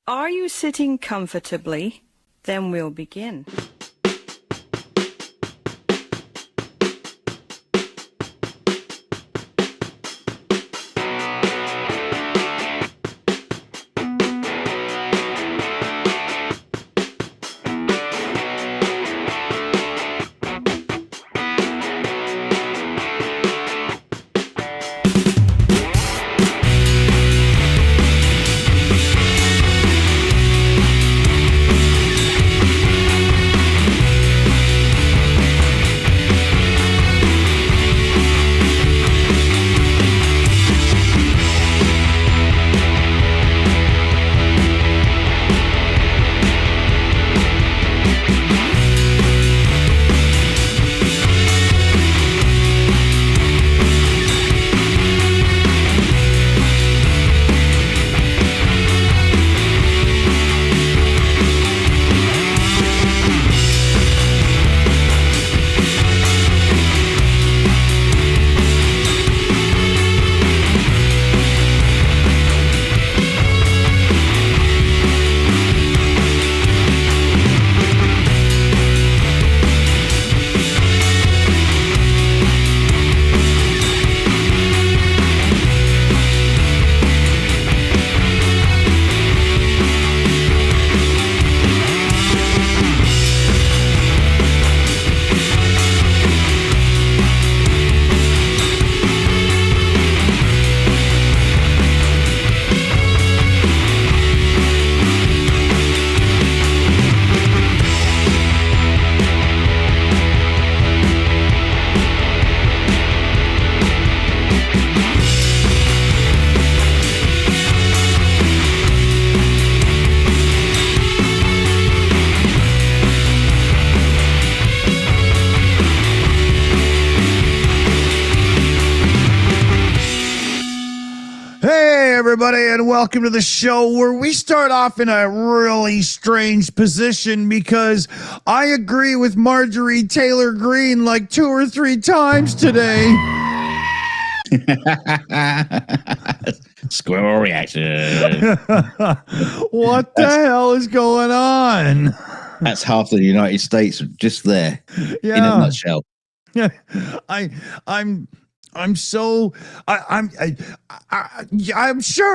Are you sitting comfortably? Then we'll begin. Everybody, and welcome to the show where we start off in a really strange position because I agree with Mrjorie Taylor Green like 2 or 3 times today. Squirrel reaction. What the hell is going on? That's half the United States just there in a nutshell. I'm sure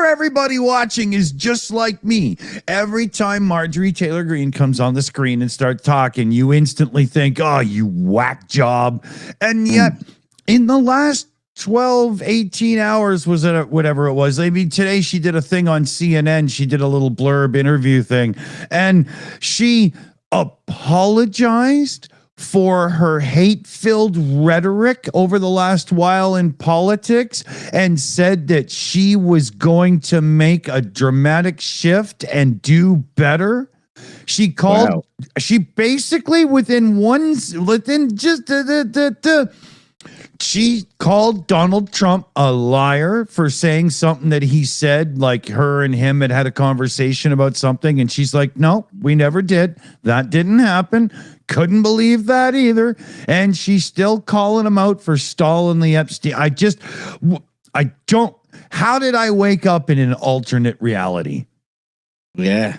everybody watching is just like me. Every time Mrjorie Taylor Green comes on the screen and starts talking, you instantly think, oh, you whack job. And yet in the last 12, 18 hours, was it whatever it was? I mean, today she did a thing on CNN. She did a little blurb interview thing, and she apologized for her hate-filled rhetoric over the last while in politics and said that she was going to make a dramatic shift and do better. She called, she basically she called Donald Trump a liar for saying something that he said, like her and him had a conversation about something. And she's like, no, we never did. That didn't happen. Couldn't believe that either. And she's still calling him out for stalling the Epstein. I don't, how did I wake up in an alternate reality? Yeah.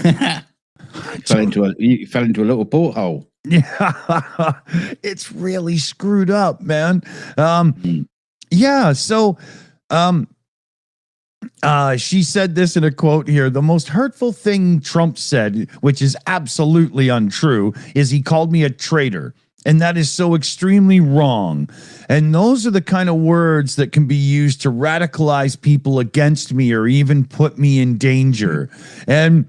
You fell into a little porthole. Yeah, it's really screwed up, man. Yeah, so she said this in a quote here: the most hurtful thing Trump said, which is absolutely untrue, is he called me a traitor. And that is so extremely wrong. And those are the kind of words that can be used to radicalize people against me or even put me in danger. And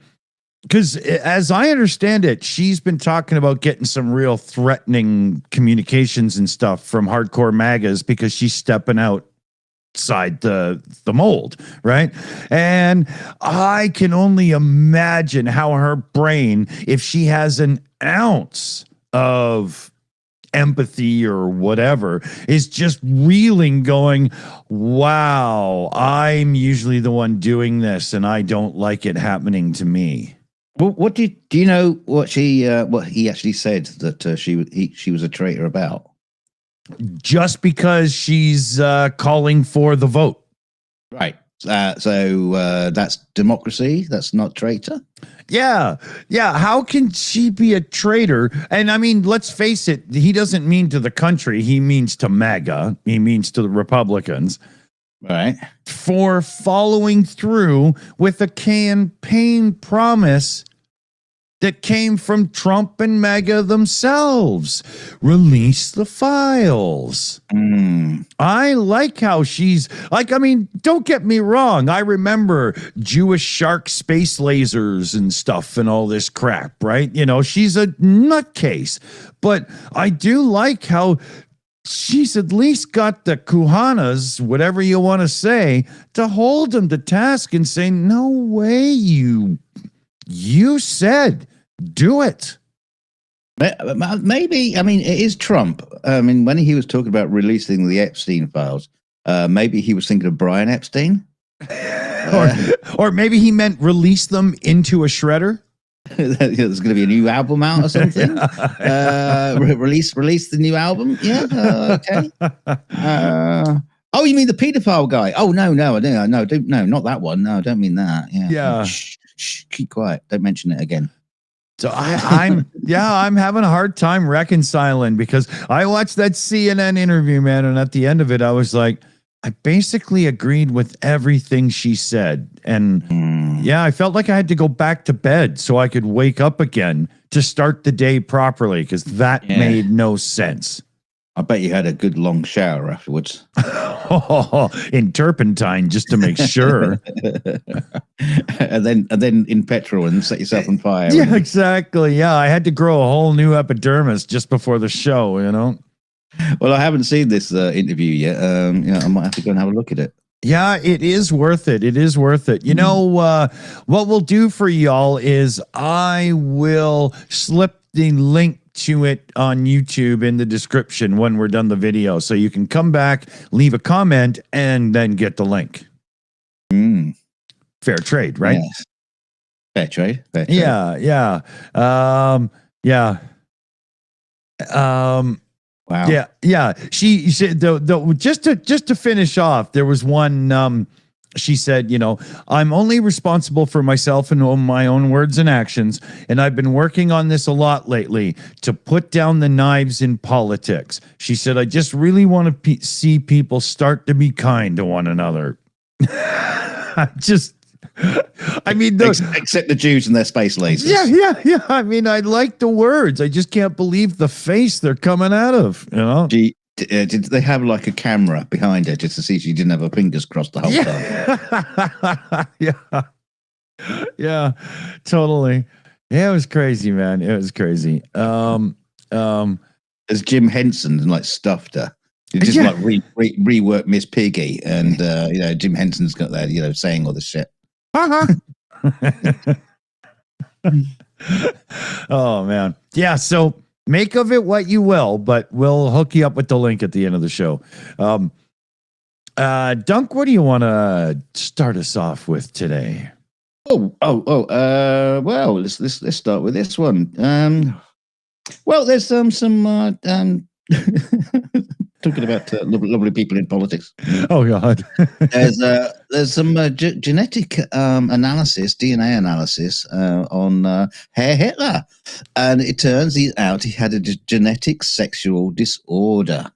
because as I understand it, she's been talking about getting some real threatening communications and stuff from hardcore MAGAs because she's stepping outside the mold, right? And I can only imagine how her brain, if she has an ounce of empathy or whatever, is just reeling, going, wow, I'm usually the one doing this and I don't like it happening to me. Well, do you know what he actually said that she was a traitor about? Just because she's calling for the vote. Right. So that's democracy. That's not traitor. Yeah. Yeah. How can she be a traitor? And I mean, let's face it, he doesn't mean to the country. He means to MAGA. He means to the Republicans. Right. For following through with a campaign promise that came from Trump and MAGA themselves. Release the files. I like how she's like, I mean, don't get me wrong. I remember Jewish shark space lasers and stuff and all this crap, right? You know, she's a nutcase. But I do like how she's at least got the kuhanas, whatever you want to say, to hold him to task and say, no way, you said, do it. Maybe, I mean, it is Trump. I mean, when he was talking about releasing the Epstein files, maybe he was thinking of Brian Epstein. Or maybe he meant release them into a shredder. There's going to be a new album out or something. Release the new album. Yeah. Okay. Oh, you mean the pedophile guy? Oh, no, not that one. No, I don't mean that. Yeah. Shh, keep quiet. Don't mention it again. So I'm having a hard time reconciling, because I watched that CNN interview, man, and at the end of it, I was like, I basically agreed with everything she said. And I felt like I had to go back to bed so I could wake up again to start the day properly, because that made no sense. I bet you had a good long shower afterwards. In turpentine, just to make sure. and then in petrol and set yourself on fire. Yeah, exactly. Yeah, I had to grow a whole new epidermis just before the show, you know? Well, I haven't seen this interview yet. I might have to go and have a look at it. Yeah, it is worth it. It is worth it. You know, what we'll do for y'all is I will slip the link to it on YouTube in the description when we're done the video, so you can come back, leave a comment, and then get the link. Fair trade, right? Yes. Fair trade. Yeah. Wow. Yeah. She said, just to finish off, there was one. She said, you know, I'm only responsible for myself and my own words and actions, and I've been working on this a lot lately to put down the knives in politics. She said, I just really want to see people start to be kind to one another. I mean, except the Jews and their space lasers. Yeah. I mean, I like the words. I just can't believe the face they're coming out of, you know? Did they have like a camera behind her just to see she didn't have her fingers crossed the whole time? Yeah, totally. Yeah, it was crazy, man. It was crazy. As Jim Henson like stuffed her. You just like rework Miss Piggy, and Jim Henson's got that, saying all this shit. Oh man, yeah. So make of it what you will, but we'll hook you up with the link at the end of the show. Dunk, what do you want to start us off with today? Well, let's start with this one. Well, there's some talking about lovely people in politics. Oh God. There's some genetic analysis, DNA analysis on Herr Hitler, and it turns out he had a genetic sexual disorder.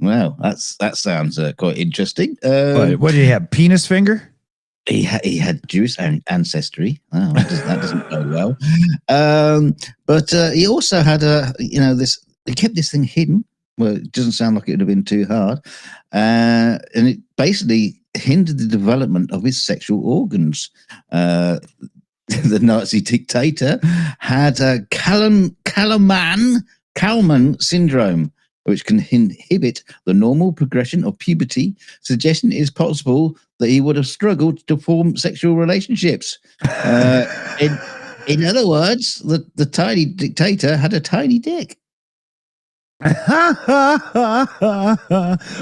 Well, that sounds quite interesting. What did he have? Penis finger? He had Jewish ancestry. Oh, that doesn't go well. But he also had this. He kept this thing hidden. Well, it doesn't sound like it would have been too hard. And it basically hindered the development of his sexual organs. The Nazi dictator had Kalman syndrome, which can inhibit the normal progression of puberty, suggesting it is possible that he would have struggled to form sexual relationships. In other words, the tiny dictator had a tiny dick.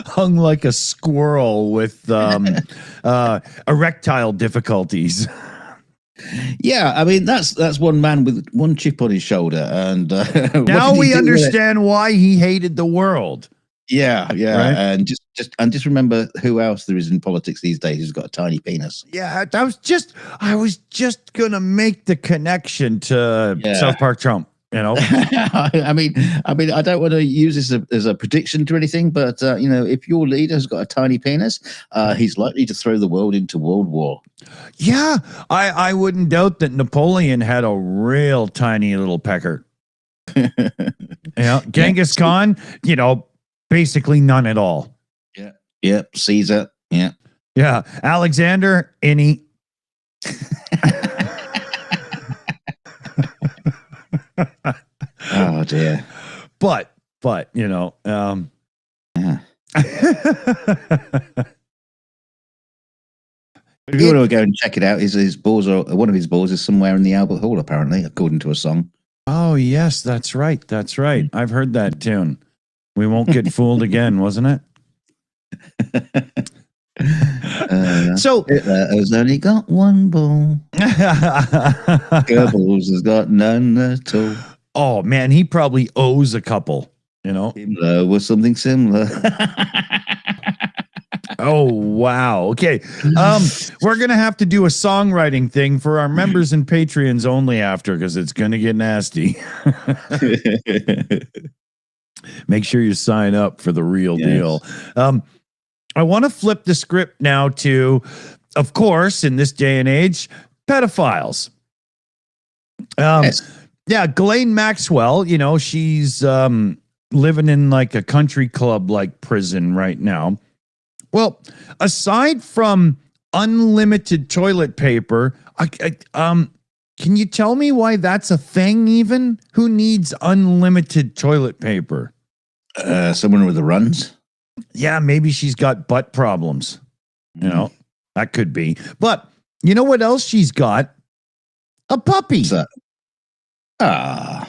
Hung like a squirrel with erectile difficulties. Yeah, I mean that's one man with one chip on his shoulder, and now we understand why he hated the world. Yeah, right? And just remember who else there is in politics these days who's got a tiny penis. Yeah, I was just gonna make the connection to South Park Trump. You know, I mean, I don't want to use this as a prediction to anything, but if your leader has got a tiny penis, he's likely to throw the world into world war. Yeah, I wouldn't doubt that Napoleon had a real tiny little pecker. Genghis Khan, basically none at all. Yep, Caesar. Yeah, Alexander, any. Oh dear. But Yeah. If you want to go and check it out, his balls one of his balls is somewhere in the Albert Hall, apparently, according to a song. Oh yes, that's right. I've heard that tune. We won't get fooled again, wasn't it? So Hitler has only got one ball. Goebbels has got none at all. Oh man, he probably owes a couple. Himmler was something similar. Oh wow. Okay. We're gonna have to do a songwriting thing for our members and Patreons only after, because it's gonna get nasty. Make sure you sign up for the real deal. I want to flip the script now to, of course, in this day and age, pedophiles. Yeah, Ghislaine Maxwell, she's living in like a country club like prison right now. Well, aside from unlimited toilet paper, can you tell me why that's a thing even? Who needs unlimited toilet paper? Someone with the runs. Yeah, maybe she's got butt problems. That could be. But you know what else she's got? A puppy. Yeah.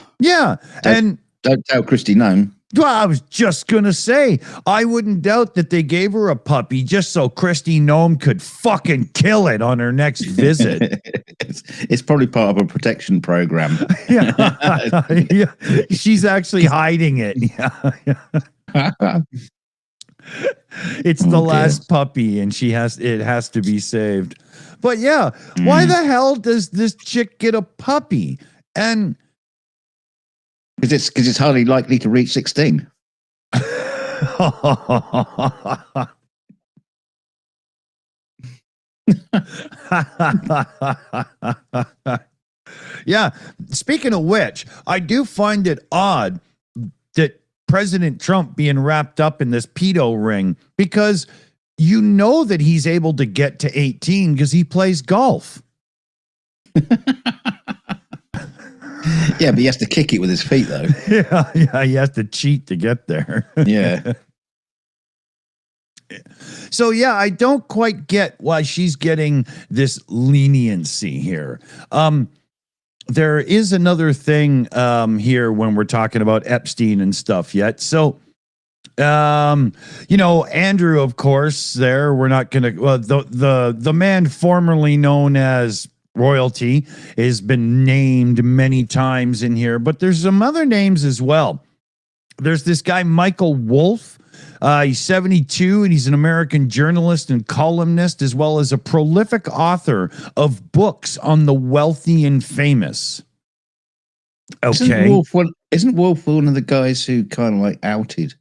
Don't tell Christy Nome. Well, I was just going to say, I wouldn't doubt that they gave her a puppy just so Christy Nome could fucking kill it on her next visit. It's probably part of a protection program. Yeah. She's actually hiding it. Yeah. It's the last puppy, and it has to be saved. But yeah, why the hell does this chick get a puppy? And because it's hardly likely to reach 16. Yeah. Speaking of which, I do find it odd that President Trump being wrapped up in this pedo ring, because that he's able to get to 18 because he plays golf. Yeah, but he has to kick it with his feet, though. Yeah, he has to cheat to get there. Yeah. So, yeah, I don't quite get why she's getting this leniency here. There is another thing here when we're talking about Epstein and stuff yet. So, Andrew, of course, we're not going to, the man formerly known as royalty has been named many times in here, but there's some other names as well. There's this guy, Michael Wolff. He's 72, and he's an American journalist and columnist, as well as a prolific author of books on the wealthy and famous. Okay. Isn't Wolff one of the guys who kind of like outed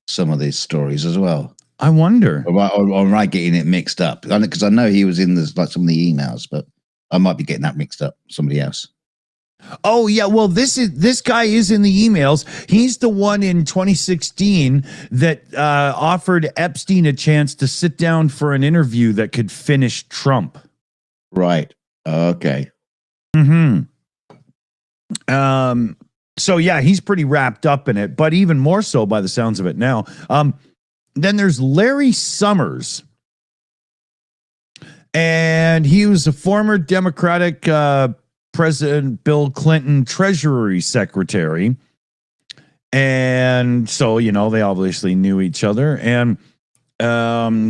some of these stories as well? I wonder. Or am I getting it mixed up? Because I know he was in some of the emails, but I might be getting that mixed up. Somebody else. Oh yeah, well this guy is in the emails. He's the one in 2016 that offered Epstein a chance to sit down for an interview that could finish Trump. Right. Okay. So yeah, he's pretty wrapped up in it, but even more so by the sounds of it now. Then there's Larry Summers. And he was a former Democratic President Bill Clinton Treasury Secretary. And so, they obviously knew each other. And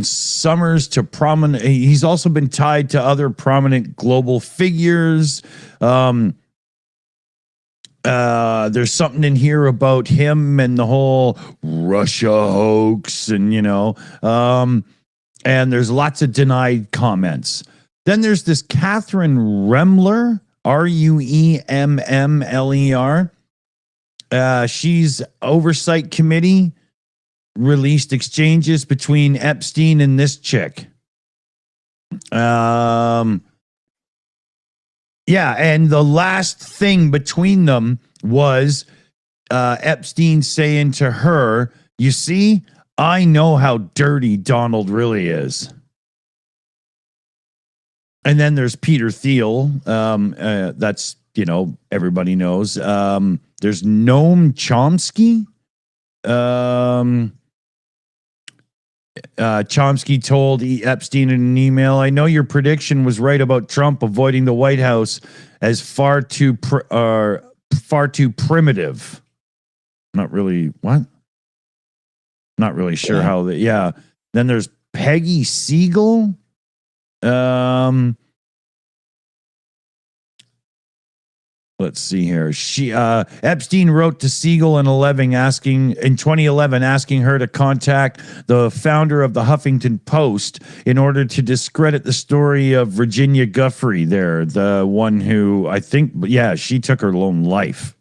Summers he's also been tied to other prominent global figures. There's something in here about him and the whole Russia hoax, and and there's lots of denied comments. Then there's this Catherine Remler, Ruemmler. She's oversight committee released exchanges between Epstein and this chick. Yeah, and the last thing between them was Epstein saying to her, "You see, I know how dirty Donald really is." And then there's Peter Thiel. That's, everybody knows. There's Noam Chomsky. Chomsky told Epstein in an email, "I know your prediction was right about Trump avoiding the White House as far too primitive." Not really what? Not really sure how the Then there's Peggy Siegel. Let's see here. Epstein wrote to Siegel in 2011 asking her to contact the founder of the Huffington Post in order to discredit the story of Virginia Giuffre there, the one who she took her own life.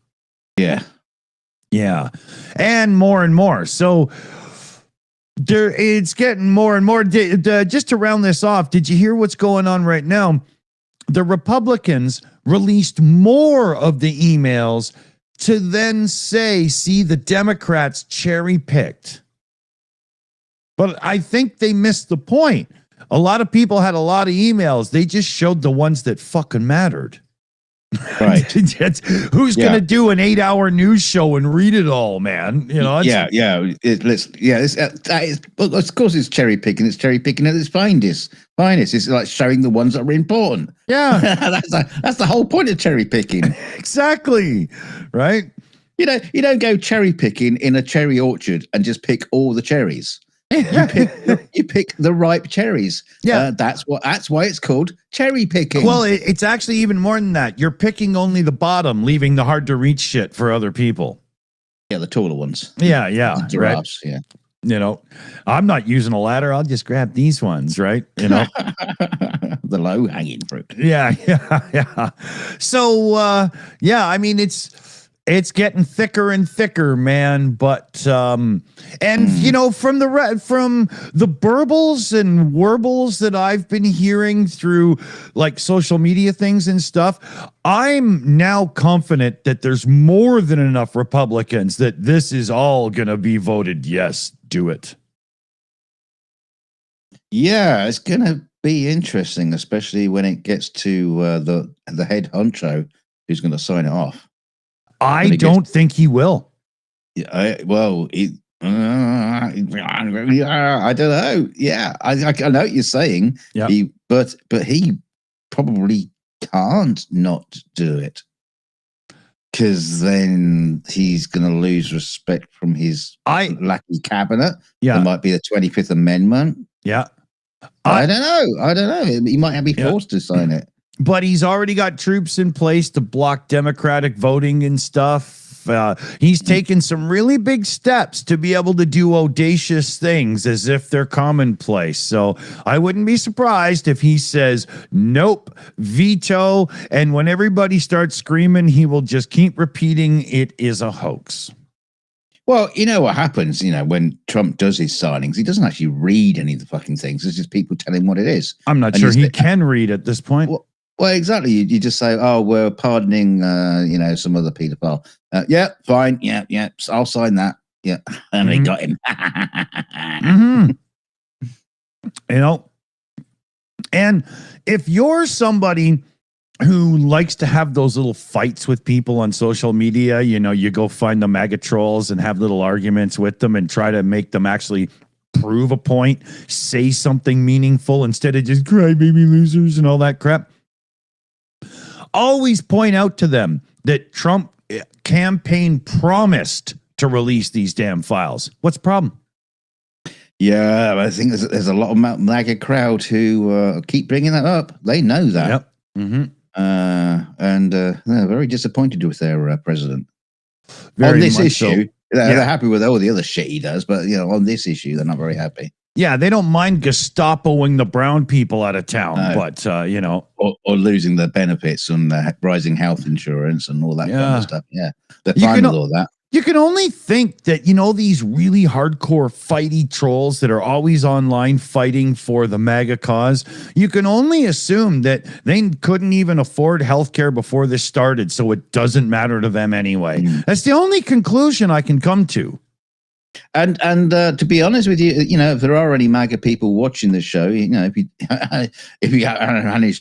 Yeah. Yeah. And more. So it's getting more and more. Just to round this off, did you hear what's going on right now? The Republicans released more of the emails to then say, see, the Democrats cherry-picked. But I think they missed the point. A lot of people had a lot of emails. They just showed the ones that fucking mattered. Right. Who's going to do an 8-hour news show and read it all, man? Of course, it's cherry picking. It's cherry picking at its finest. It's like showing the ones that are important. Yeah, that's the whole point of cherry picking. Exactly. Right. You don't go cherry picking in a cherry orchard and just pick all the cherries. You pick the ripe cherries. Yeah, that's why it's called cherry picking. Well, it's actually even more than that. You're picking only the bottom, leaving the hard to reach shit for other people. Yeah, the taller ones. Yeah, the giraffes, right. Yeah. I'm not using a ladder. I'll just grab these ones, right? The low hanging fruit. Yeah. So, I mean, it's getting thicker and thicker, man. But from the burbles and warbles that I've been hearing through like social media things and stuff, I'm now confident that there's more than enough Republicans that this is all going to be voted yes. Do it. Yeah, it's going to be interesting, especially when it gets to the head honcho who's going to sign it off. I don't think he will. Yeah, I don't know. Yeah, I know what you're saying. Yeah, but he probably can't not do it, because then he's going to lose respect from his lackey cabinet. Yeah, there might be the 25th Amendment. Yeah, I don't know. He might be forced to sign it. But he's already got troops in place to block Democratic voting and stuff. He's taken some really big steps to be able to do audacious things as if they're commonplace. So I wouldn't be surprised if he says, nope, veto. And when everybody starts screaming, he will just keep repeating it is a hoax. Well, you know what happens, when Trump does his signings, he doesn't actually read any of the fucking things. It's just people tell him what it is. I'm not sure he can read at this point. Well, exactly. You just say, "Oh, we're pardoning, some other pedophile." Yeah, fine. Yeah, I'll sign that. Yeah, and they got him. And if you're somebody who likes to have those little fights with people on social media, you go find the MAGA trolls and have little arguments with them and try to make them actually prove a point, say something meaningful instead of just crybaby losers and all that crap. Always point out to them that Trump campaign promised to release these damn files. What's the problem? Yeah, I think there's a lot of MAGA crowd who keep bringing that up. They know that. Yep. Mm-hmm. and they're very disappointed with their president Very on this much issue. so. They're happy with all the other shit he does, but on this issue, they're not very happy. Yeah, they don't mind Gestapoing the brown people out of town, but or losing their benefits and rising health insurance and all that kind of stuff. Yeah, they're fine with all that. You can only think that, these really hardcore fighty trolls that are always online fighting for the MAGA cause, you can only assume that they couldn't even afford healthcare before this started, so it doesn't matter to them anyway. That's the only conclusion I can come to. And to be honest with you, if there are any MAGA people watching the show, if you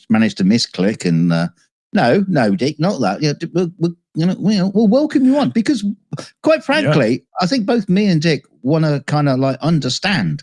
manage to misclick and no, Dick, not that. We'll welcome you on, because quite frankly, I think both me and Dick want to kind of like understand.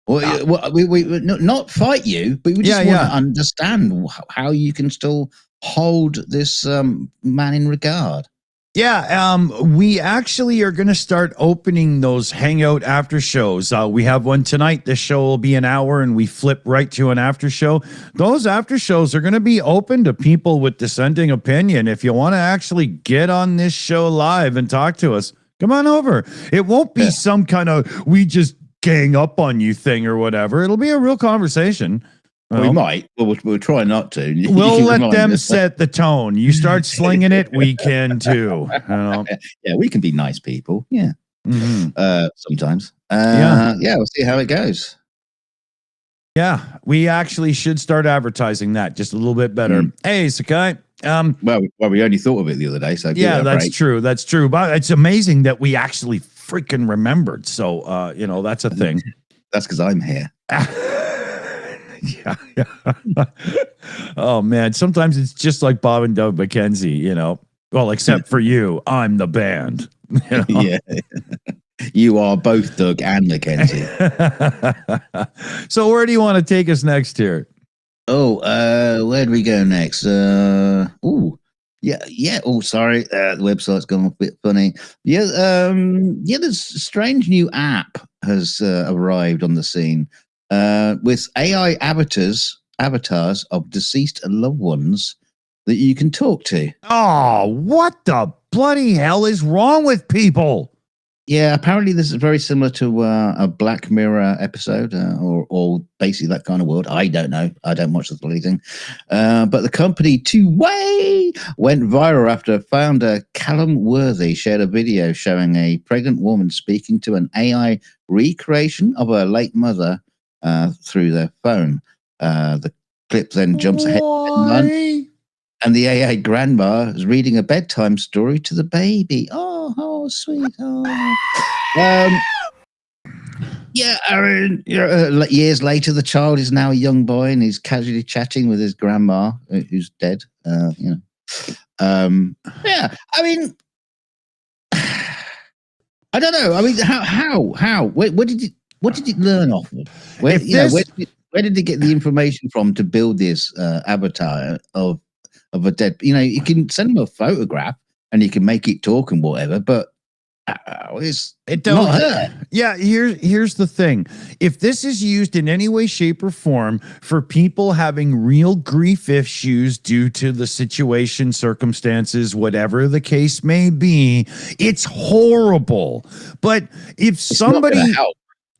We not fight you, but we just want to understand how you can still hold this man in regard. Yeah, we actually are going to start opening those Hangout after shows. We have one tonight. This show will be an hour, and we flip right to an after show. Those after shows are going to be open to people with dissenting opinion. If you want to actually get on this show live and talk to us, come on over. It won't be some kind of we just gang up on you thing or whatever. It'll be a real conversation. We might. We'll try not to. We'll let them set the tone. You start slinging it, we can too. Yeah, we can be nice people. Yeah. Sometimes. We'll see how it goes. Yeah, we actually should start advertising that just a little bit better. Hey, Sakai. Well, we only thought of it the other day. So that's true. That's true. But it's amazing that we actually freaking remembered. So, that's a thing. That's because I'm here. Yeah. Oh man, sometimes it's just like Bob and Doug McKenzie, well, except for you, I'm the band. Yeah. You are both Doug and Mackenzie. So where do you want to take us next here? Where do we go next? Oh, sorry. The website's gone a bit funny. There's a strange new app has arrived on the scene. With AI avatars of deceased loved ones that you can talk to. Oh, what the bloody hell is wrong with people? Yeah, apparently this is very similar to a Black Mirror episode or basically that kind of world. I don't know. I don't watch the bloody thing. But the company Two-Way went viral after founder Callum Worthy shared a video showing a pregnant woman speaking to an AI recreation of her late mother through their phone. The clip then jumps ahead, and the AA grandma is reading a bedtime story to the baby. Oh, sweet. Years later, the child is now a young boy and he's casually chatting with his grandma, who's dead. I mean, I don't know. I mean, how? What did it learn off of? Where did it get the information from to build this avatar of a dead? You can send them a photograph and you can make it talk and whatever, but it don't hurt. Yeah, here's the thing. If this is used in any way, shape, or form for people having real grief issues due to the situation, circumstances, whatever the case may be, it's horrible. But if somebody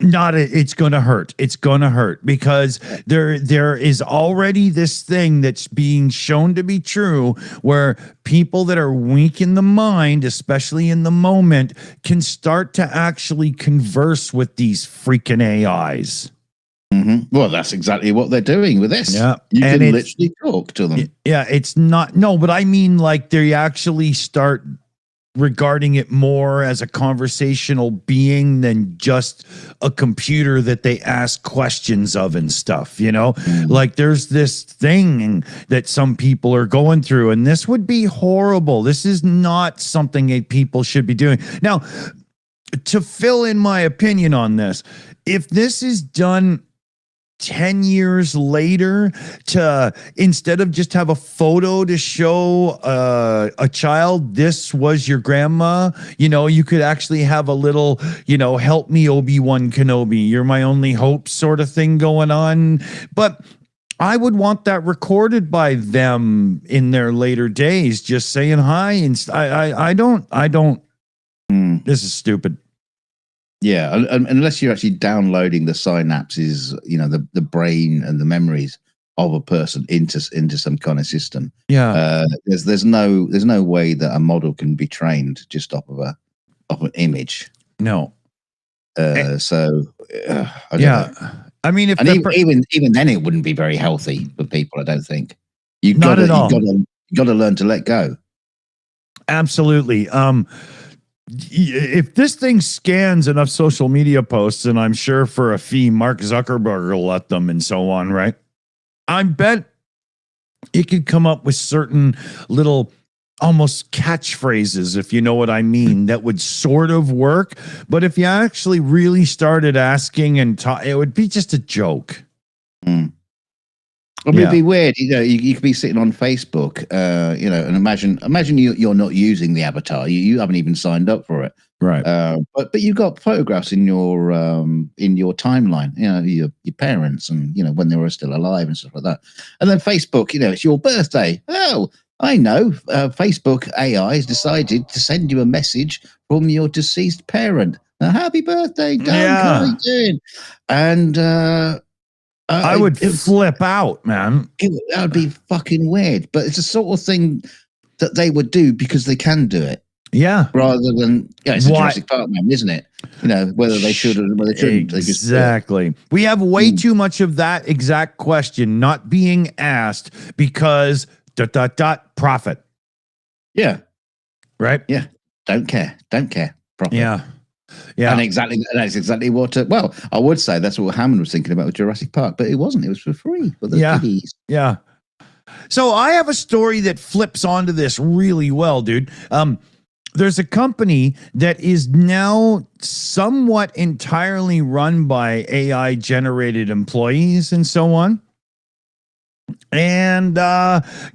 it's going to hurt. It's going to hurt because there is already this thing that's being shown to be true where people that are weak in the mind, especially in the moment, can start to actually converse with these freaking AIs. Well, that's exactly what they're doing with this. Yeah. You can literally talk to them. Yeah, it's not. No, but I mean, like, they actually start regarding it more as a conversational being than just a computer that they ask questions of and stuff, like there's this thing that some people are going through, and this would be horrible. This is not something that people should be doing. Now, to fill in my opinion on this, if this is done 10 years later, to instead of just have a photo to show a child, this was your grandma, you could actually have a little, help me, Obi-Wan Kenobi, you're my only hope sort of thing going on. But I would want that recorded by them in their later days, just saying hi. And I don't. This is stupid. Yeah, unless you're actually downloading the synapses, the brain and the memories of a person into some kind of system. Yeah, there's no way that a model can be trained just off of an image. No. So I don't know. I mean, if even then, it wouldn't be very healthy for people. I don't think. You've Not got at all. got to learn to let go. Absolutely. If this thing scans enough social media posts, and I'm sure for a fee, Mark Zuckerberg will let them and so on, right? I bet it could come up with certain little almost catchphrases, if you know what I mean, that would sort of work. But if you actually really started asking and it would be just a joke. I mean, it'd be weird. You could be sitting on Facebook, and imagine you're not using the avatar. You haven't even signed up for it, right? But you've got photographs in your timeline. Your parents, and when they were still alive and stuff like that. And then Facebook, it's your birthday. Oh, I know. Facebook AI has decided to send you a message from your deceased parent. Happy birthday, Doug. How are you doing? And I would flip out, man. That would be fucking weird. But it's the sort of thing that they would do because they can do it. Yeah. Rather than, it's a Jurassic Park man, isn't it? Whether they should or whether they shouldn't. Exactly. We have way too much of that exact question not being asked because ... profit. Yeah. Right? Yeah. Don't care. Profit. Yeah. Yeah. And that's exactly what, I would say that's what Hammond was thinking about with Jurassic Park, but it wasn't. It was for free for the kiddies. Yeah. So I have a story that flips onto this really well, dude. There's a company that is now somewhat entirely run by AI generated employees and so on. And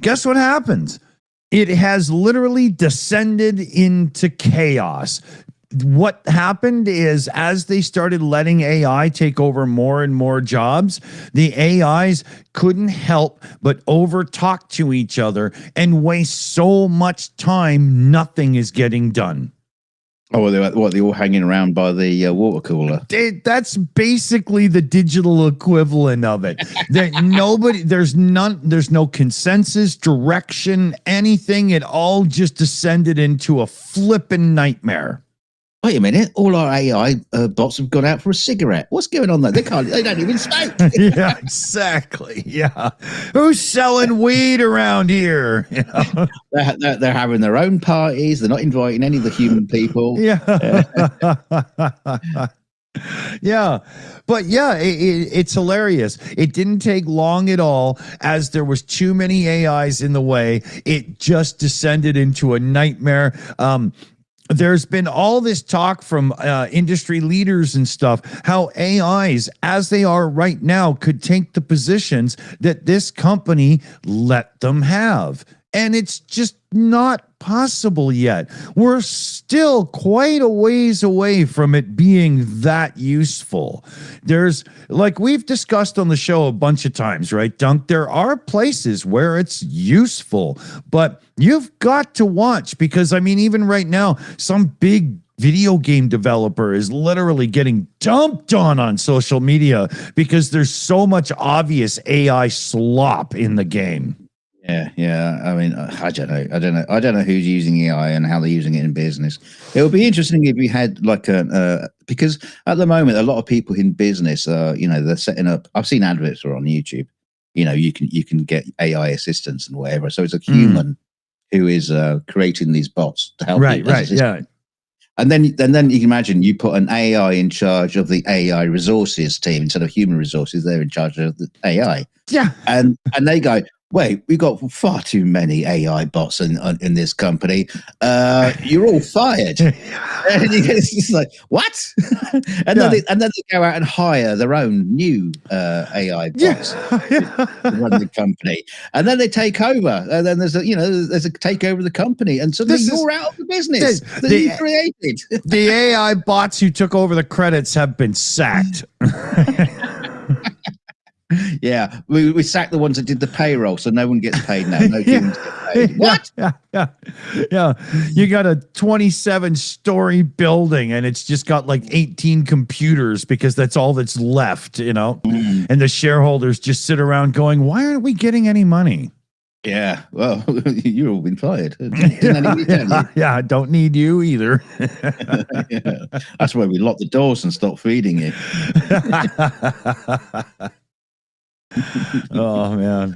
guess what happens? It has literally descended into chaos. What happened is, as they started letting AI take over more and more jobs, the AIs couldn't help but overtalk to each other and waste so much time, nothing is getting done. Oh, they're all hanging around by the water cooler. That's basically the digital equivalent of it. There's no consensus, direction, anything. It all just descended into a flippin' nightmare. Wait a minute! All our AI bots have gone out for a cigarette. What's going on there? They don't even smoke. Yeah, exactly. Yeah, who's selling weed around here? They're having their own parties. They're not inviting any of the human people. Yeah. Yeah, but it's hilarious. It didn't take long at all, as there was too many AIs in the way. It just descended into a nightmare. There's been all this talk from industry leaders and stuff, how AIs, as they are right now, could take the positions that this company let them have. And it's just not possible yet. We're still quite a ways away from it being that useful. There's, like we've discussed on the show a bunch of times, right, Dunk? There are places where it's useful, but you've got to watch, because, I mean, even right now, some big video game developer is literally getting dumped on social media because there's so much obvious AI slop in the game. Yeah. I mean, I don't know. I don't know who's using AI and how they're using it in business. It would be interesting if we had like because at the moment, a lot of people in business, they're setting up. I've seen adverts on YouTube. You can get AI assistants and whatever. So it's a human who is creating these bots to help. Right. Yeah. And then you can imagine you put an AI in charge of the AI resources team instead of human resources. They're in charge of the AI. Yeah. And they go, wait, we've got far too many AI bots in this company. You're all fired. And it's just like, what? and then they go out and hire their own new AI bots to run the company. And then they take over. And then there's a takeover of the company. And suddenly you're out of the business that you created. The AI bots who took over the credits have been sacked. Yeah, we sacked the ones that did the payroll, so no one gets paid now. No humans get paid. What? Yeah. You got a 27-story building, and it's just got like 18 computers because that's all that's left, you know? Mm. And the shareholders just sit around going, why aren't we getting any money? Yeah, well, you've all been fired. Didn't anybody tell you? Yeah, don't need you either. Yeah. That's why we lock the doors and stop feeding you. Oh man,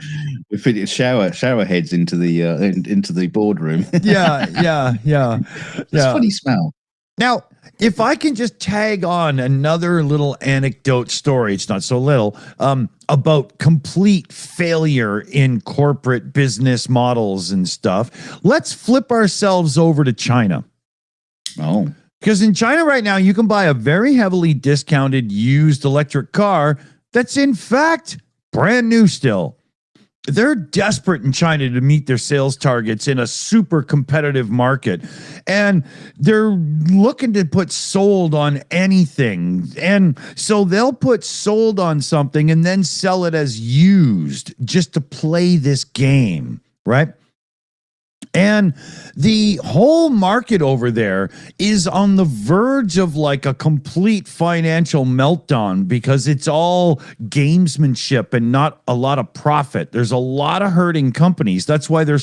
We fitted shower heads into the boardroom. yeah. It's funny smell. Now, if I can just tag on another little anecdote story, it's not so little, about complete failure in corporate business models and stuff. Let's flip ourselves over to China. Oh, because in China right now, you can buy a very heavily discounted used electric car that's in fact brand new still. They're desperate in China to meet their sales targets in a super competitive market. And they're looking to put sold on anything. And so they'll put sold on something and then sell it as used just to play this game, right? And the whole market over there is on the verge of like a complete financial meltdown because it's all gamesmanship and not a lot of profit. There's a lot of hurting companies. That's why they're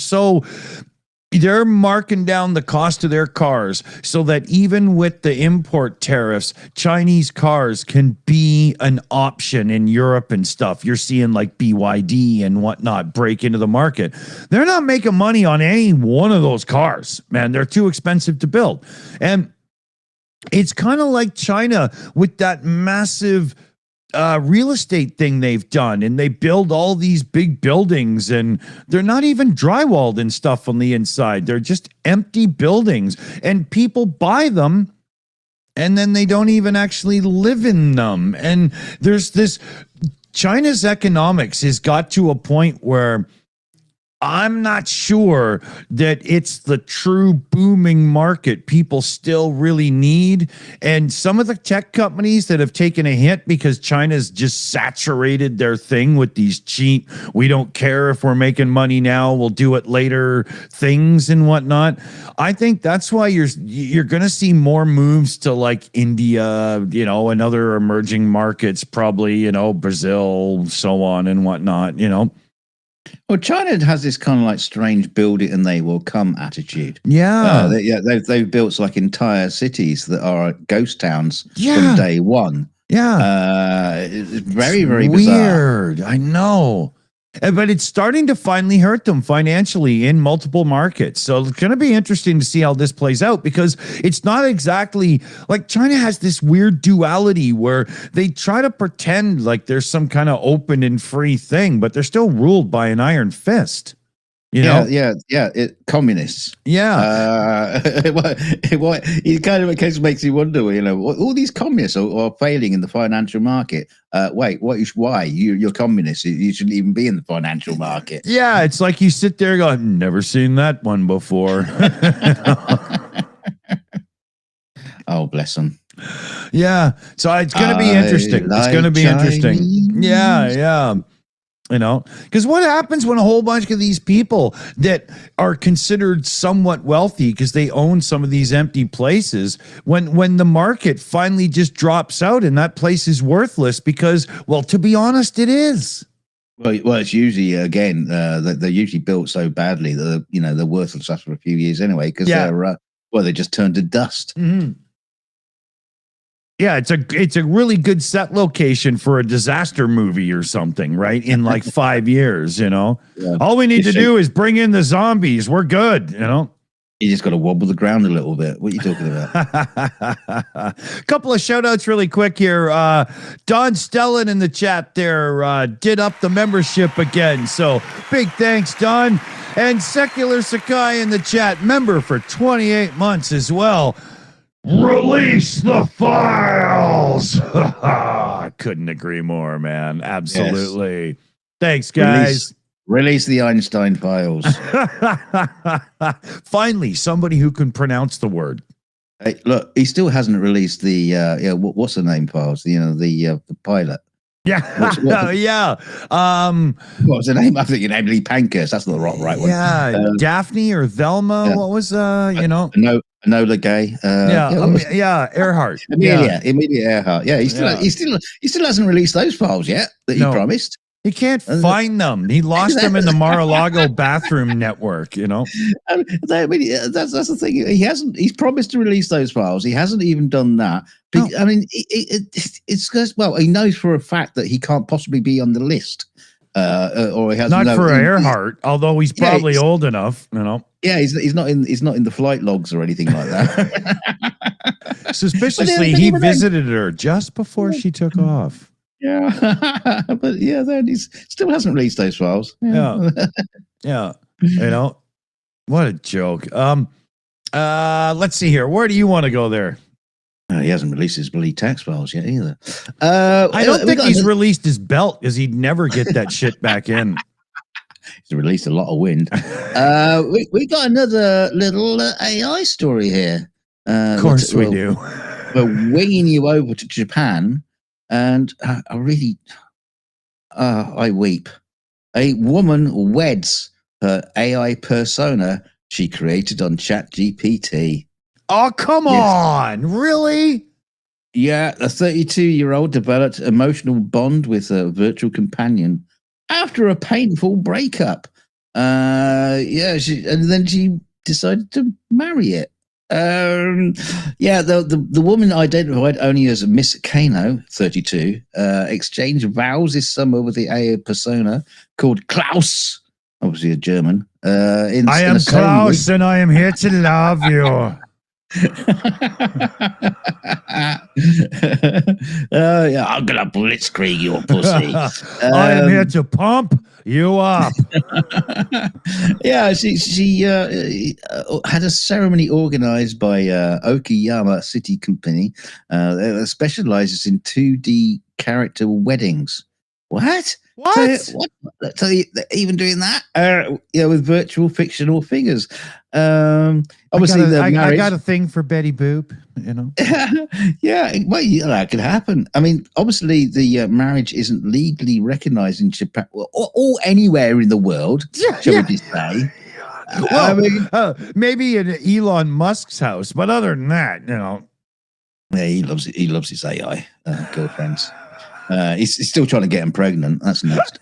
marking down the cost of their cars so that even with the import tariffs, Chinese cars can be an option in Europe and stuff. You're seeing like BYD and whatnot break into the market. They're not making money on any one of those cars, man. They're too expensive to build. And it's kind of like China with that massive real estate thing they've done, and they build all these big buildings and they're not even drywalled and stuff on the inside. They're just empty buildings and people buy them and then they don't even actually live in them. And there's this China's economics has got to a point where I'm not sure that it's the true booming market people still really need. And some of the tech companies that have taken a hit because China's just saturated their thing with these cheap, we don't care if we're making money now, we'll do it later things and whatnot. I think that's why you're going to see more moves to like India, you know, and other emerging markets, probably, you know, Brazil, so on and whatnot, you know. Well, China has this kind of like strange "build it and they will come" attitude. Yeah, they've built like entire cities that are ghost towns Yeah. from day one. Yeah, It's very, very bizarre. weird. I know. But it's starting to finally hurt them financially in multiple markets. So it's going to be interesting to see how this plays out because it's not exactly like China has this weird duality where they try to pretend like there's some kind of open and free thing, but they're still ruled by an iron fist. You know? Communists. Yeah. It kind of makes you wonder, you know, all these communists are failing in the financial market. Wait, why? You're communists. You shouldn't even be in the financial market. Yeah, it's like you sit there and go, I've never seen that one before. Oh, bless them. Yeah. So it's going to be interesting. It's going to be interesting. Yeah. You know, because what happens when a whole bunch of these people that are considered somewhat wealthy because they own some of these empty places, when the market finally just drops out and that place is worthless because, well, to be honest, it is. Well, it's usually again they're usually built so badly that they're worthless after a few years anyway because they just turn to dust. Mm-hmm. Yeah, it's a really good set location for a disaster movie or something, right? In like 5 years, you know. Yeah. All we need to do is bring in the zombies. We're good, you know. You just got to wobble the ground a little bit. What are you talking about? Couple of shout outs really quick here. Don Stellan in the chat there did up the membership again. So big thanks, Don. And Secular Sakai in the chat, member for 28 months as well. Release the files. I couldn't agree more, man. Absolutely. Yes. Thanks, guys. Release the Einstein files. Finally, somebody who can pronounce the word. Hey, look, he still hasn't released the what's the name files? The pilot. Yeah, yeah. What was the name? I think Emily Pankhurst. That's not the right one. Yeah, Daphne or Velma. What was No, Enola Gay. Earhart. Amelia Earhart. Yeah, he still hasn't released those files yet that he promised. He can't find them. He lost them in the Mar-a-Lago bathroom network. I mean, that's the thing. He's promised to release those files. He hasn't even done that. No. I mean, it's because, well, he knows for a fact that he can't possibly be on the list. Or he has not for Earhart, although he's probably old enough. Yeah, he's not in the flight logs or anything like that. Suspiciously, he visited her just before she took off. Yeah, but yeah, then he still hasn't released those files. Yeah. What a joke. Let's see here. Where do you want to go there? He hasn't released his bloody tax files yet either. I don't think he's released his belt because he'd never get that shit back in. He's released a lot of wind. We got another little AI story here. Of course we do. We're winging you over to Japan. And I weep. A woman weds her AI persona she created on ChatGPT. Oh, come on. Really? Yeah, a 32-year-old developed emotional bond with a virtual companion after a painful breakup. And then she decided to marry it. The woman identified only as Miss Kano, 32, exchanged vows this summer with the AI persona called Klaus, obviously a German. I am Klaus and I am here to love you. I'm gonna blitzkrieg your pussy. I am here to pump you up. Yeah, she had a ceremony organized by Okayama City Company that specializes in 2D character weddings. What? So even doing that? With virtual fictional figures. Obviously, I got a thing for Betty Boop. Yeah, well, that could happen. I mean, obviously, the marriage isn't legally recognized in Japan or anywhere in the world. Shall we just say? Well, maybe in Elon Musk's house, but other than that, Yeah, he loves it. He loves his AI girlfriends. He's still trying to get him pregnant. That's next.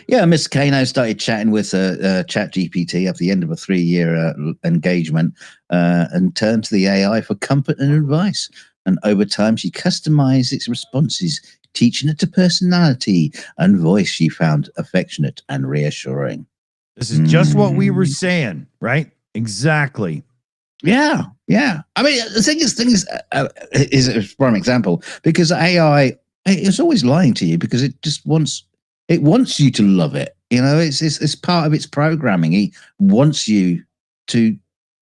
Miss Kano started chatting with ChatGPT at the end of a 3-year engagement and turned to the AI for comfort and advice. And over time, she customized its responses, teaching it to personality and voice she found affectionate and reassuring. This is just what we were saying, right? Exactly. Yeah. I mean, the thing is a prime example because AI is always lying to you because it just wants you to love it. It's part of its programming. It wants you to.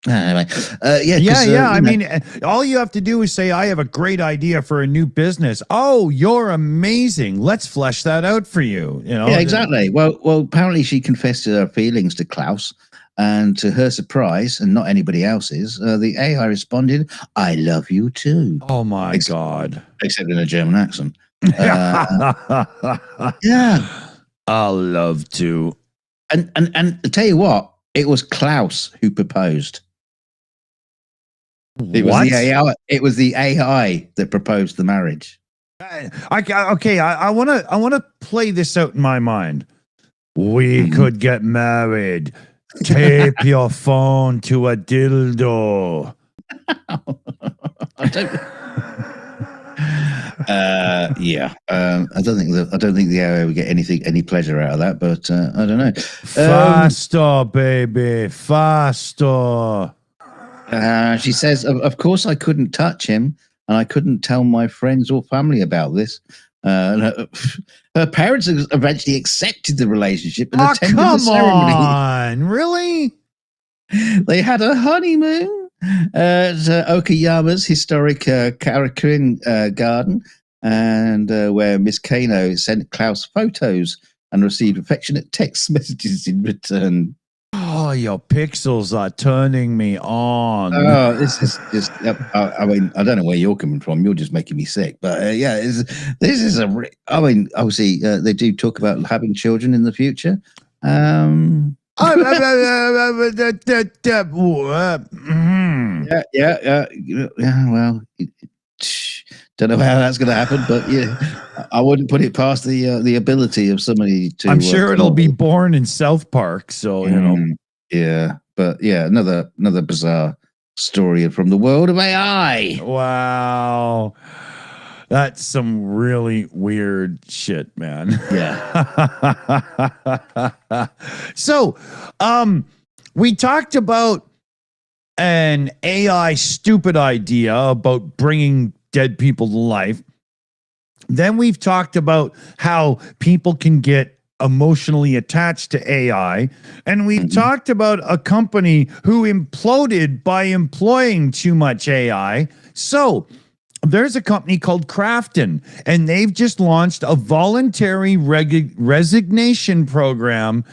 Anyway, I mean, all you have to do is say, "I have a great idea for a new business." Oh, you're amazing. Let's flesh that out for you. Yeah, exactly. Well, apparently she confessed her feelings to Klaus. And to her surprise, and not anybody else's, the AI responded, "I love you too." Oh my God! Except in a German accent. I'll love to. And to tell you what, it was Klaus who proposed. It was the AI that proposed the marriage. I want to play this out in my mind. We could get married. Tape your phone to a dildo. I don't think the AI would get any pleasure out of that, but I don't know. Faster, baby, faster. She says, of course I couldn't touch him, and I couldn't tell my friends or family about this. Her parents eventually accepted the relationship and attended the ceremony. Come on, really? They had a honeymoon at Okayama's historic Karakurin garden, and where Miss Kano sent Klaus photos and received affectionate text messages in return. Oh, your pixels are turning me on. Oh, this is just. I mean, I don't know where you're coming from. You're just making me sick. But yeah, this is a. I mean, obviously, they do talk about having children in the future. Mm. Yeah. Well, don't know how that's going to happen, but yeah, I wouldn't put it past the ability of somebody to. I'm sure it'll be born in South Park, so you know. Yeah, but yeah, another bizarre story from the world of AI. Wow. That's some really weird shit, man. Yeah. So, we talked about an AI stupid idea about bringing dead people to life. Then we've talked about how people can get emotionally attached to AI. And we've talked about a company who imploded by employing too much AI. So there's a company called Crafton, and they've just launched a voluntary resignation program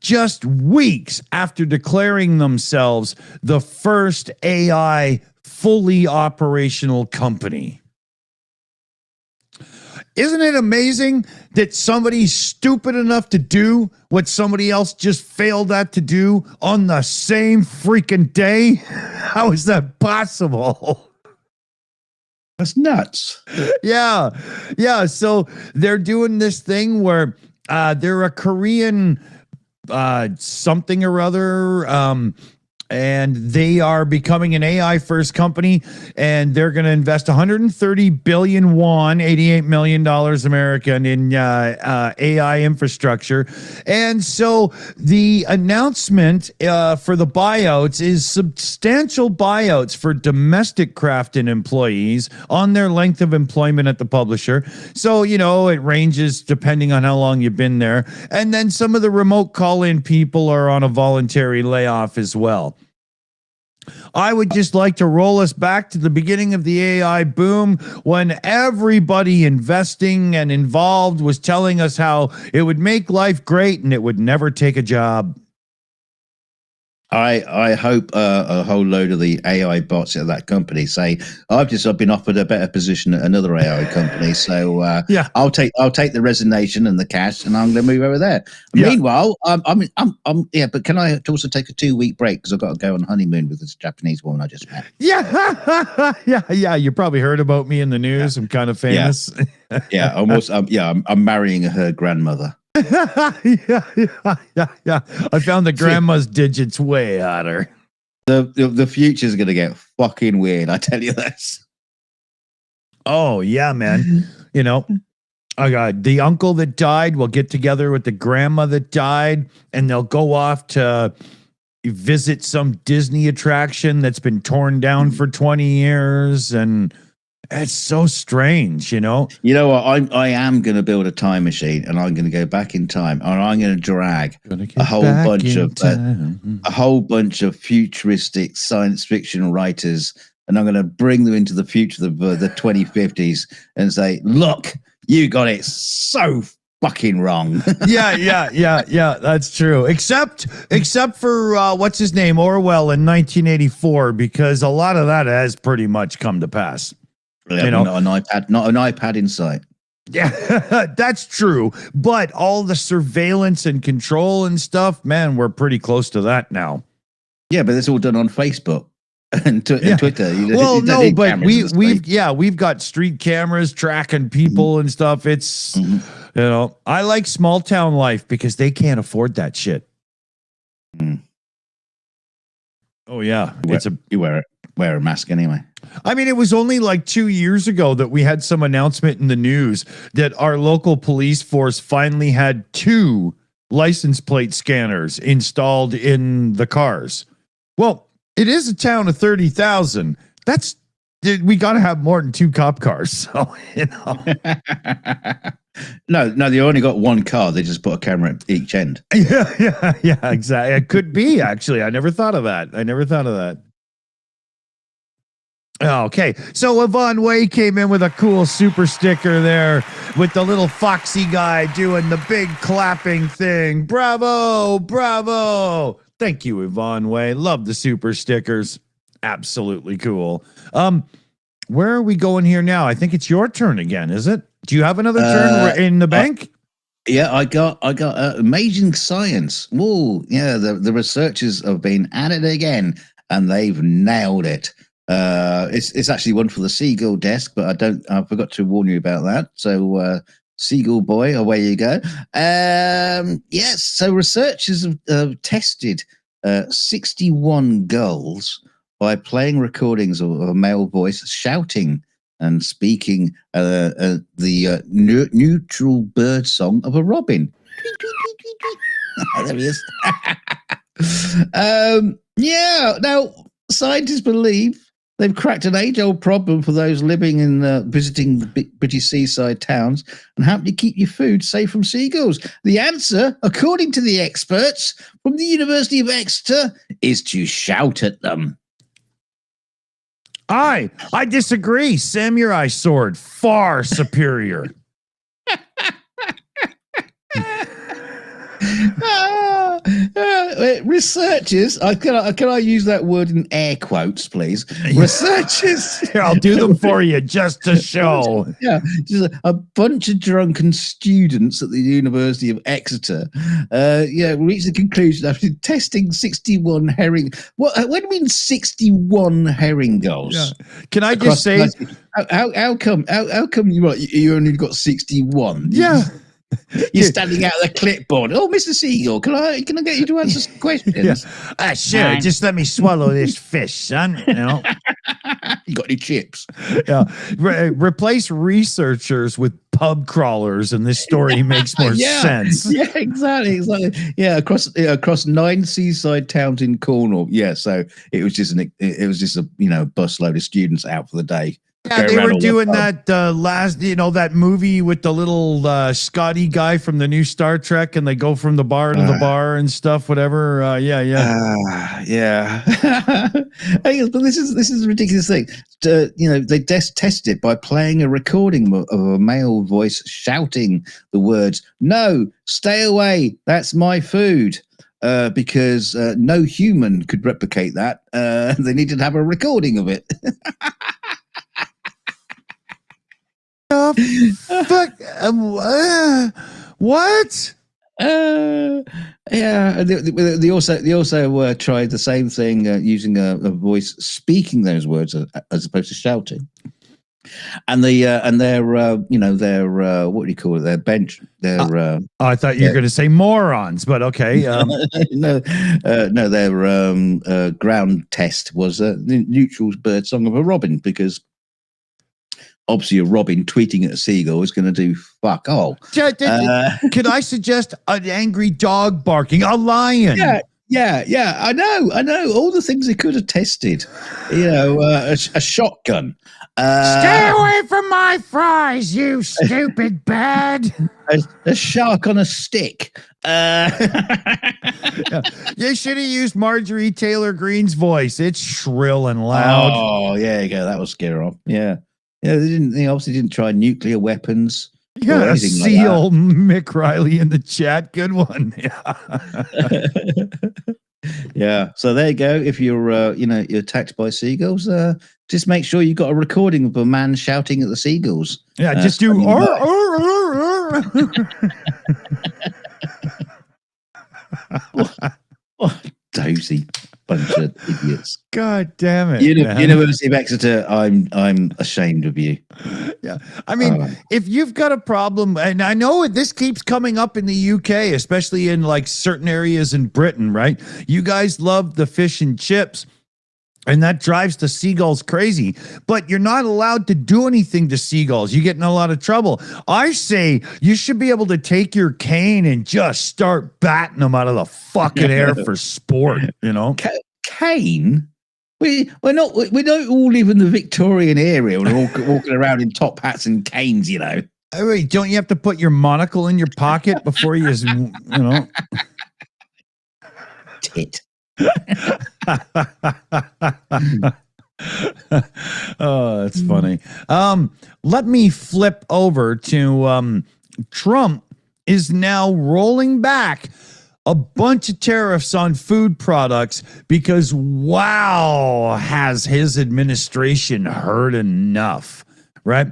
just weeks after declaring themselves the first AI fully operational company. Isn't it amazing that somebody's stupid enough to do what somebody else just failed at to do on the same freaking day? How is that possible? That's nuts. Yeah. So they're doing this thing where they're a Korean something or other, and they are becoming an AI first company, and they're going to invest 130 billion won, $88 million American, in AI infrastructure. And so the announcement for the buyouts is substantial buyouts for domestic Crafton employees on their length of employment at the publisher. So, you know, it ranges depending on how long you've been there. And then some of the remote call-in people are on a voluntary layoff as well. I would just like to roll us back to the beginning of the AI boom, when everybody investing and involved was telling us how it would make life great and it would never take a job. I hope a whole load of the AI bots at that company say, I've been offered a better position at another AI company, so Yeah. I'll take the resignation and the cash, and I'm going to move over there. Yeah. Meanwhile, but can I also take a 2-week break because I've got to go on honeymoon with this Japanese woman I just met? Yeah. You probably heard about me in the news. I'm kind of famous. Yeah, almost. I'm marrying her grandmother. Yeah. I found the grandma's digits way hotter. The future's going to get fucking weird, I tell you this. Oh, yeah, man. You know, the uncle that died will get together with the grandma that died, and they'll go off to visit some Disney attraction that's been torn down for 20 years. And it's so strange, you know? You know what? I am going to build a time machine, and I'm going to go back in time, and I'm going to drag a whole bunch of futuristic science fiction writers, and I'm going to bring them into the future of the 2050s and say, look, you got it so fucking wrong. Yeah, that's true. Except for what's his name, Orwell in 1984, because a lot of that has pretty much come to pass. Yeah, not an iPad in sight. Yeah, that's true. But all the surveillance and control and stuff, man, we're pretty close to that now. Yeah, but it's all done on Facebook and Twitter. But we've got street cameras tracking people and stuff. It's you know, I like small town life because they can't afford that shit. Oh yeah, you wear a mask anyway. I mean, it was only like 2 years ago that we had some announcement in the news that our local police force finally had 2 license plate scanners installed in the cars. Well, it is a town of 30,000. We got to have more than 2 cop cars. So, you know. No, they only got 1 car. They just put a camera at each end. Yeah, exactly. It could be, actually. I never thought of that. Okay, so Yvonne Way came in with a cool super sticker there with the little foxy guy doing the big clapping thing. Bravo. Thank you, Yvonne Way. Love the super stickers. Absolutely cool. Where are we going here now? I think it's your turn again, is it? Do you have another turn in the bank? Yeah, I got amazing science. Whoa, yeah, the researchers have been at it again, and they've nailed it. It's actually one for the Seagull desk, but I forgot to warn you about that. So, Seagull boy, away you go. Yes, so researchers have tested 61 girls by playing recordings of a male voice shouting and speaking the neutral bird song of a robin. Tweet, tweet, tweet, tweet, tweet. There he is. Yeah, now scientists believe they've cracked an age-old problem for those living in visiting the British seaside towns and help you keep your food safe from seagulls. The answer, according to the experts from the University of Exeter, is to shout at them. I disagree. Samurai sword, far superior. Researchers, can I use that word in air quotes, please? Researchers. Here, I'll do them for you just to show. Yeah, just a bunch of drunken students at the University of Exeter, reached the conclusion after testing 61 herring. What do you mean 61 herring gulls? Yeah. Can I just say, how come you only got 61? Yeah. You're standing out of the clipboard. Oh, Mr. Seagull, can I get you to answer some questions? Yeah. Sure. Just let me swallow this fish, son. You know. You got any chips? Yeah. Replace researchers with pub crawlers, and this story makes more sense. Yeah, exactly. Yeah, across 9 seaside towns in Cornwall. Yeah, so it was just a busload of students out for the day. Yeah, they were doing that that movie with the little Scotty guy from the new Star Trek, and they go from the bar to the bar and stuff, whatever. Yeah. But this is a ridiculous thing. They test it by playing a recording of a male voice shouting the words, "No, stay away, that's my food." Because no human could replicate that. They needed to have a recording of it. Fuck! What? Yeah. They also tried the same thing using a voice speaking those words as opposed to shouting. And their what do you call it? Their bench. I thought you were going to say morons, but okay. No. Their ground test was the neutral bird song of a robin, because obviously a robin tweeting at a seagull is going to do fuck all. Could I suggest an angry dog barking? A lion? Yeah. I know. All the things they could have tested. A shotgun. Stay away from my fries, you stupid bird. A shark on a stick. You should have used Mrjorie Taylor Green's voice. It's shrill and loud. Oh, yeah, you go. That was scare off. Yeah. Yeah, they obviously didn't try nuclear weapons. Yeah, I see old Mick Riley in the chat. Good one. Yeah. Yeah. So there you go. If you're attacked by seagulls, just make sure you got a recording of a man shouting at the seagulls. Yeah, just do. Dozy bunch of idiots. God damn it. University of Exeter, I'm ashamed of you. Yeah. I mean, if you've got a problem, and I know this keeps coming up in the UK, especially in like certain areas in Britain, right? You guys love the fish and chips, and that drives the seagulls crazy, but you're not allowed to do anything to seagulls. You get in a lot of trouble. I say you should be able to take your cane and just start batting them out of the fucking air for sport, Cane? We don't all live in the Victorian area. We're all walking around in top hats and canes, Wait, don't you have to put your monocle in your pocket before you Tit. Oh, that's funny. Let me flip over to Trump is now rolling back a bunch of tariffs on food products because, wow, has his administration heard enough, right?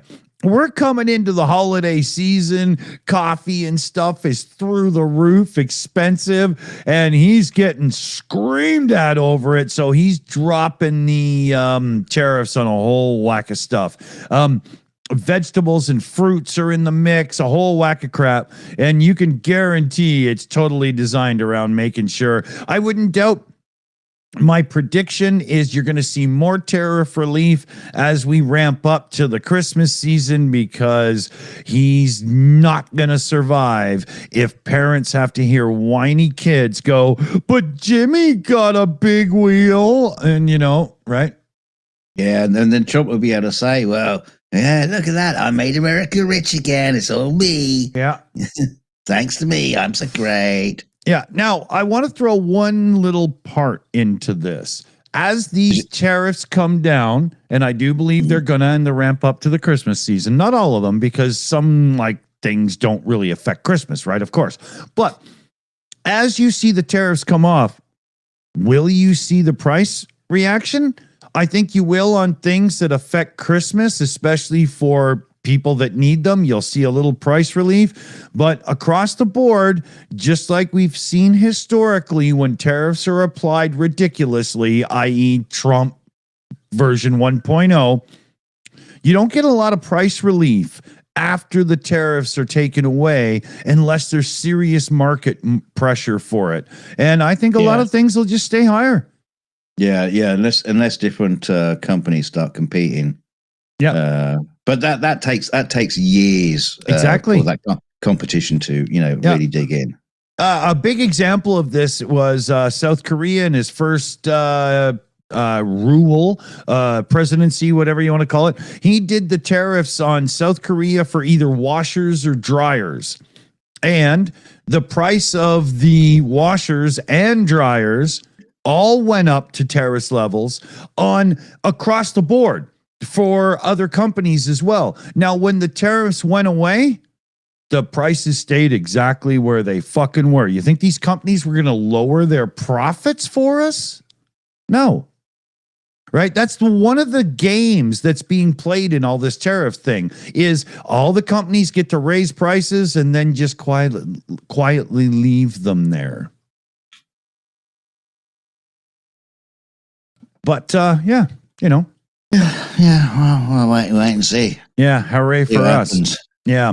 We're coming into the holiday season. Coffee and stuff is through the roof expensive, and he's getting screamed at over it. So he's dropping the tariffs on a whole whack of stuff. Vegetables and fruits are in the mix, a whole whack of crap. And you can guarantee it's totally designed around making sure. I wouldn't doubt. My prediction is you're going to see more tariff relief as we ramp up to the Christmas season, because he's not going to survive if parents have to hear whiny kids go, but Jimmy got a big wheel. And, right? Yeah, and then Trump would be able to say, well, yeah, look at that. I made America rich again. It's all me. Yeah. Thanks to me. I'm so great. Yeah. Now, I want to throw one little part into this. As these tariffs come down, and I do believe they're going to end the ramp up to the Christmas season, not all of them, because some things don't really affect Christmas, right? Of course. But as you see the tariffs come off, will you see the price reaction? I think you will on things that affect Christmas, especially for people that need them. You'll see a little price relief. But across the board, just like we've seen historically, when tariffs are applied ridiculously, i.e. Trump version 1.0, you don't get a lot of price relief after the tariffs are taken away unless there's serious market pressure for it. And I think a lot of things will just stay higher. Yeah, unless different companies start competing. Yeah, but that takes years. Exactly. For that competition to really dig in. A big example of this was South Korea in his first presidency, whatever you want to call it. He did the tariffs on South Korea for either washers or dryers, and the price of the washers and dryers all went up to tariff levels on across the board for other companies as well. Now, when the tariffs went away, the prices stayed exactly where they fucking were. You think these companies were going to lower their profits for us? No. Right? That's one of the games that's being played in all this tariff thing, is all the companies get to raise prices and then just quietly leave them there. But yeah, well, wait and see. Yeah, hooray for us. Yeah.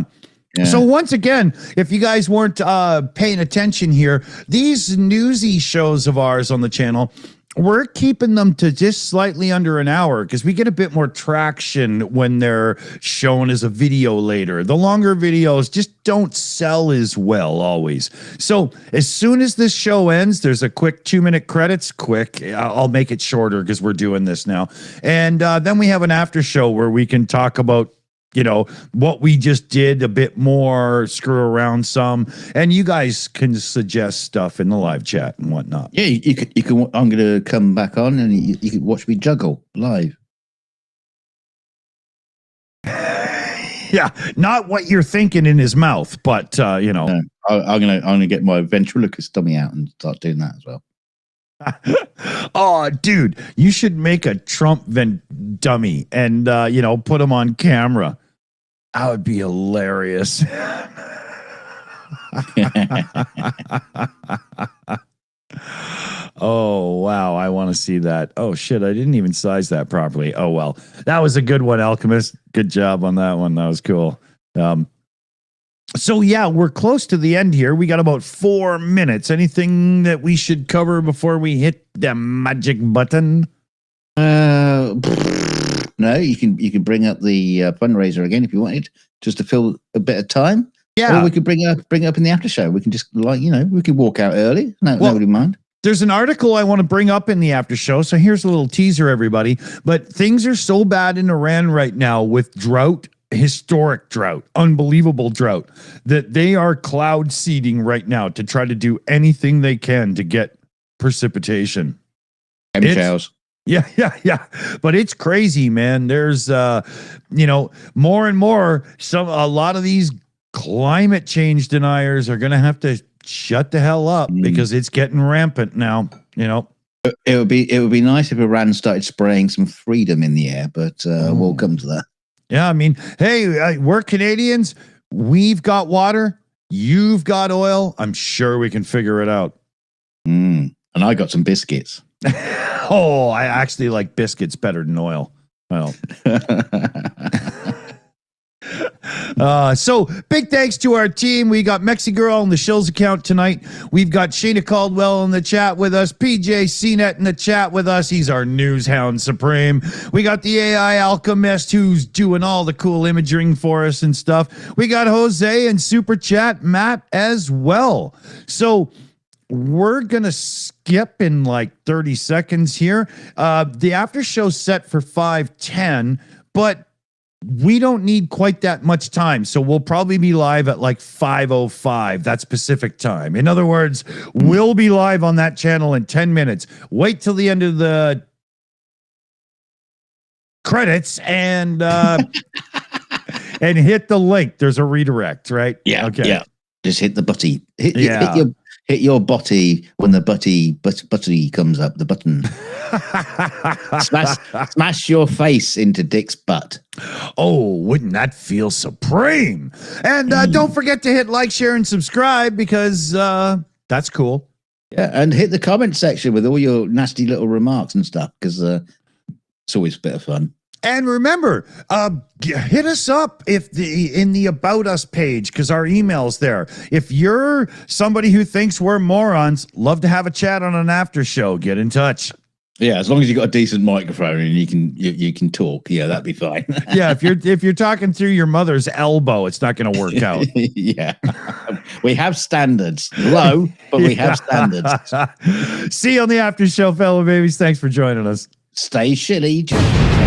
So once again, if you guys weren't paying attention here, these newsy shows of ours on the channel, we're keeping them to just slightly under an hour because we get a bit more traction when they're shown as a video later. The longer videos just don't sell as well always. So as soon as this show ends, there's a quick 2-minute credits. I'll make it shorter because we're doing this now. And then we have an after show where we can talk about what we just did a bit more, screw around some, and you guys can suggest stuff in the live chat and whatnot. Yeah, you can. I'm going to come back on and you can watch me juggle live. Yeah, not what you're thinking in his mouth, but No, I'm gonna get my ventriloquist dummy out and start doing that as well. Oh, dude, you should make a Trump dummy and put him on camera. That would be hilarious. Oh, wow, I want to see that. Oh shit, I didn't even size that properly. Oh well, that was a good one, Alchemist. Good job on that one. That was cool. So yeah, we're close to the end here. We got about 4 minutes. Anything that we should cover before we hit the magic button? No, you can bring up the fundraiser again if you wanted, just to fill a bit of time. Yeah, or we could bring it up in the after show. We can just we can walk out early. Nobody mind. There's an article I want to bring up in the after show. So here's a little teaser, everybody. But things are so bad in Iran right now with drought. Historic drought, unbelievable drought, that they are cloud seeding right now to try to do anything they can to get precipitation. Chemtrails. Yeah. But it's crazy, man. There's, more and more, a lot of these climate change deniers are going to have to shut the hell up because it's getting rampant now. You know, it would be nice if Iran started spraying some freedom in the air, but we'll come to that. Yeah, I mean, hey, we're Canadians. We've got water. You've got oil. I'm sure we can figure it out. And I got some biscuits. Oh, I actually like biscuits better than oil. Well. So big thanks to our team. We got Mexi Girl on the Shills account tonight. We've got Shayna Caldwell in the chat with us. PJ CNET in the chat with us. He's our news hound supreme. We got the AI Alchemist who's doing all the cool imaging for us and stuff. We got Jose and Super Chat Matt as well. So we're going to skip in like 30 seconds here. The after show set for 5:10, but we don't need quite that much time. So we'll probably be live at like 5:05. That's Pacific time. In other words, we'll be live on that channel in 10 minutes. Wait till the end of the credits and and hit the link. There's a redirect, right? Yeah. Okay. Yeah. Just hit the butty. Hit your butty when the butty comes up. The button. smash your face into Dick's butt. Oh, wouldn't that feel supreme? And don't forget to hit like, share, and subscribe because that's cool. Yeah, and hit the comment section with all your nasty little remarks and stuff because it's always a bit of fun. And remember, hit us up in the About Us page because our email's there. If you're somebody who thinks we're morons, love to have a chat on an after show. Get in touch. Yeah, as long as you got a decent microphone and you can talk, yeah, that'd be fine. Yeah, if you're talking through your mother's elbow, it's not going to work out. Yeah, we have standards, low, but we have standards. See you on the after show, fellow babies. Thanks for joining us. Stay shitty.